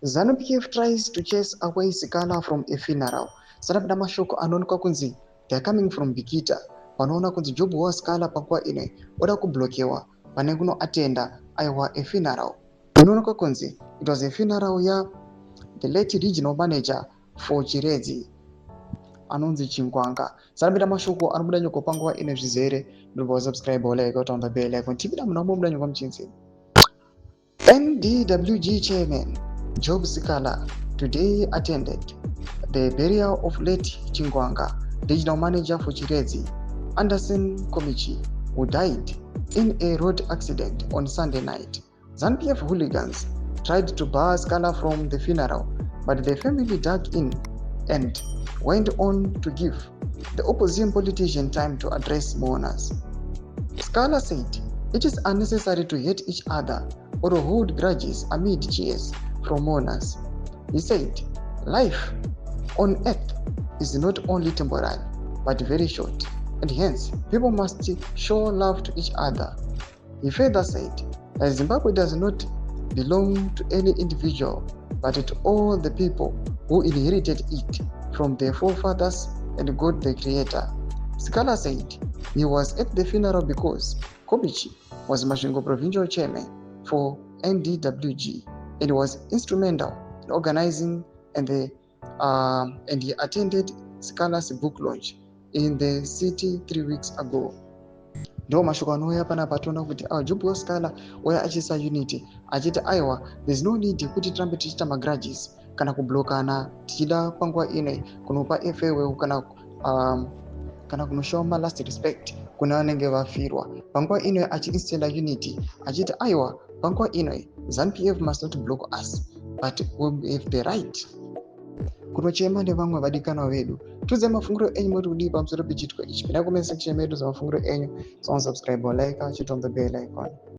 Zanu PF tries to chase away Sikhala from a funeral. Sarabda mashoko anonoka kunzi they are coming from Bikita. Panoona kunzi job wa Sikhala pakwa ine oda kublokewa pane kuno attenda aiwa a funeral. Anonoka kunzi it was a funeral ya the late regional manager for Chirezi anonzi Chingwanga. Sarabda mashoko anobuda nyoko pangwa ine zvizere ndobva subscribe wala on the bell icon tibida munamo muda nyoko mchinzi. NDWG chairman Job Sikhala today attended the burial of late Chingwanga, regional manager for Chirezi, Anderson Komichi, who died in a road accident on Sunday night. ZANU-PF hooligans tried to bar Sikhala from the funeral, but the family dug in and went on to give the opposition politician time to address mourners. Sikhala said it is unnecessary to hate each other or hold grudges amid cheers from mourners. He said, life on earth is not only temporal, but very short, and hence people must show love to each other. He further said that Zimbabwe does not belong to any individual, but to all the people who inherited it from their forefathers and God the Creator. Sikhala said he was at the funeral because Komichi was Masvingo provincial chairman for NDWG and was instrumental in organizing and he attended Sikhala's book launch in the city 3 weeks ago. Ndo mashoko anouya panapa tona kuti Job wa Sikhala waya achisa unity achiti aiwa there's no need kuti tirambe tichita magrudges kana kublokana tichida panguva ine kunopa farewell kana kunoshow last respect kuna vanenge vafirwa panguva ino achiinstella unity achiti aiwa panguva ino ZANU-PF must not block us but we have the right kunochema nevamwe vadikanwa vedu. Tuze mafunguro enyu muri kudii pamusoro pechitwa ichi. Pinda comment section medu zamafunguro enyu. So subscribe or like, hit on the bell icon.